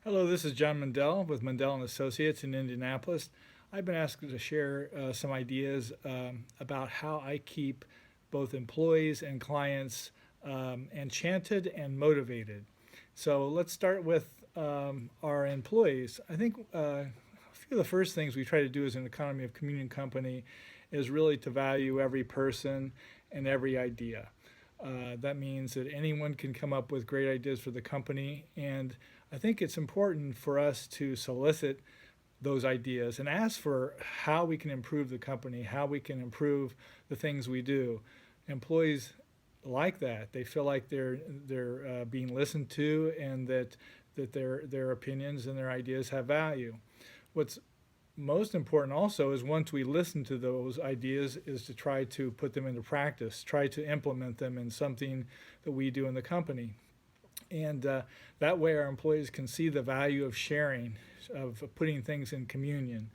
Hello, this is John Mundell with Mundell and Associates in Indianapolis. I've been asked to share some ideas about how I keep both employees and clients enchanted and motivated. So let's start with our employees. I think a few of the first things we try to do as an economy of communion company is really to value every person and every idea. That means that anyone can come up with great ideas for the company, and I think it's important for us to solicit those ideas and ask for how we can improve the company, how we can improve the things we do. Employees like that. They feel like they're being listened to, and that their opinions and their ideas have value. What's most important also is once we listen to those ideas is to try to put them into practice, try to implement them in something that we do in the company. And that way our employees can see the value of sharing, of putting things in communion.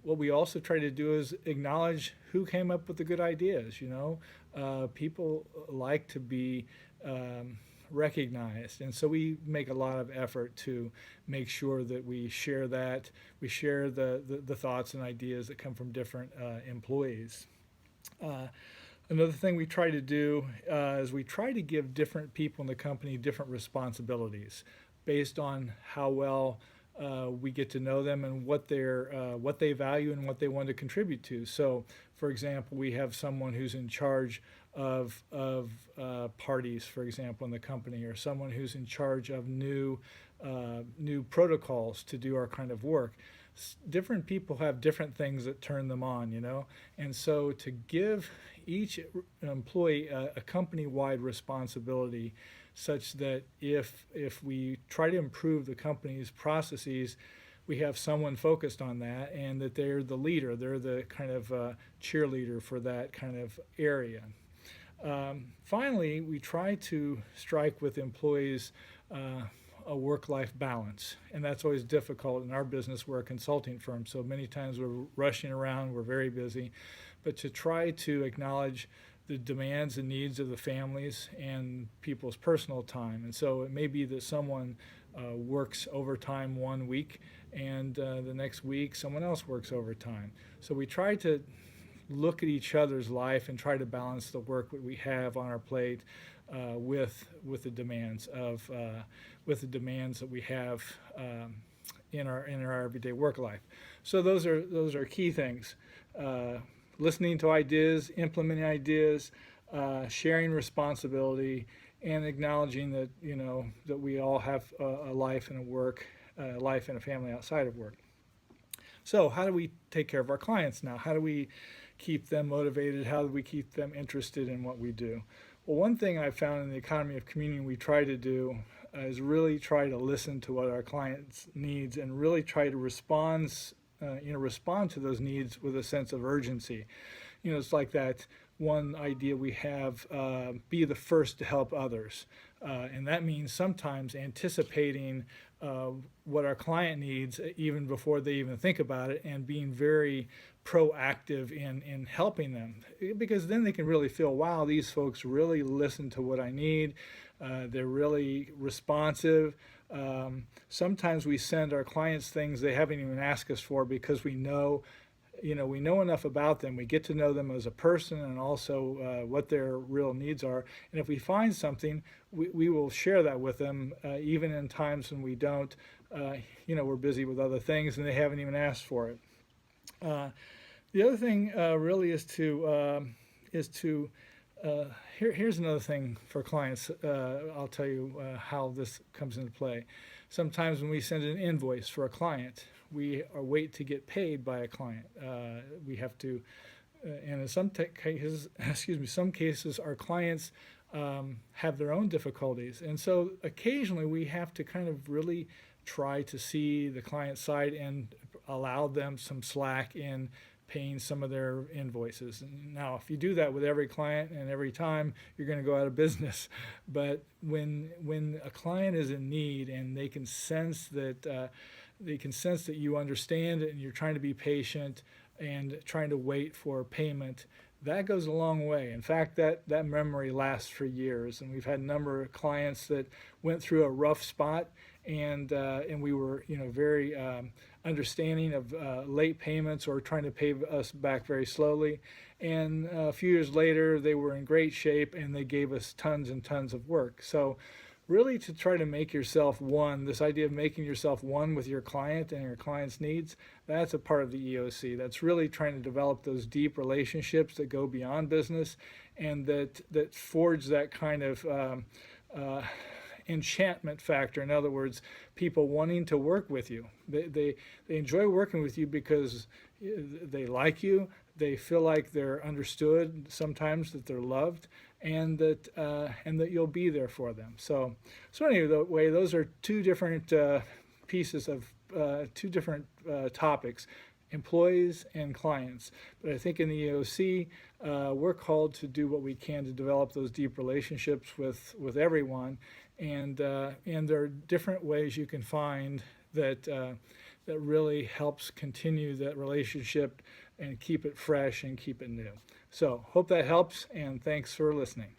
What we also try to do is acknowledge who came up with the good ideas. People like to be recognized, and so we make a lot of effort to make sure that we share that. We share the thoughts and ideas that come from different employees. Uh, Another thing we try to do is we try to give different people in the company different responsibilities based on how well we get to know them and what they value and what they want to contribute to. So, for example, we have someone who's in charge of parties, for example, in the company, or someone who's in charge of new protocols to do our kind of work. Different people have different things that turn them on, and so to give each employee a company-wide responsibility such that if we try to improve the company's processes, we have someone focused on that, and that they're the leader, they're the kind of cheerleader for that kind of area. Finally, we try to strike with employees a work-life balance, and that's always difficult in our business. We're a consulting firm, so many times we're rushing around, we're very busy, but to try to acknowledge the demands and needs of the families and people's personal time. And so it may be that someone works overtime one week, and the next week someone else works overtime. So we try to look at each other's life and try to balance the work that we have on our plate with the demands that we have in our everyday work life. So those are key things: listening to ideas, implementing ideas, sharing responsibility, and acknowledging that that we all have a life and a life and a family outside of work. So how do we take care of our clients now? How do we keep them motivated? How do we keep them interested in what we do? Well, one thing I've found in the economy of communion we try to do is really try to listen to what our clients' needs and really try to respond to those needs with a sense of urgency. It's like that one idea we have: be the first to help others, and that means sometimes anticipating what our client needs even before they even think about it, and being very proactive in helping them, because then they can really feel, wow, these folks really listen to what I need. They're really responsive. Sometimes we send our clients things they haven't even asked us for, because we know enough about them. We get to know them as a person, and also what their real needs are. And if we find something, we will share that with them, even in times when we don't. We're busy with other things, and they haven't even asked for it. The other thing really is to here's another thing for clients. I'll tell you how this comes into play. Sometimes when we send an invoice for a client, we wait to get paid by a client. We have to, and in some cases, some cases, our clients have their own difficulties, and so occasionally we have to kind of really try to see the client side and allow them some slack in paying some of their invoices. Now, if you do that with every client and every time, you're going to go out of business. But when a client is in need and they can sense that you understand it and you're trying to be patient and trying to wait for payment, that goes a long way. In fact, that memory lasts for years. And we've had a number of clients that went through a rough spot, and we were, very understanding of late payments or trying to pay us back very slowly. And a few years later, they were in great shape and they gave us tons and tons of work. So really, to try to make yourself one, this idea of making yourself one with your client and your client's needs, that's a part of the EOC. That's really trying to develop those deep relationships that go beyond business, and that forge that kind of enchantment factor. In other words, people wanting to work with you. They enjoy working with you because they like you. They feel like they're understood, sometimes that they're loved, and that you'll be there for them. So anyway, those are two different pieces of two different topics, employees and clients. But I think in the EOC, we're called to do what we can to develop those deep relationships with everyone, and there are different ways you can find that really helps continue that relationship and keep it fresh and keep it new. So hope that helps, and thanks for listening.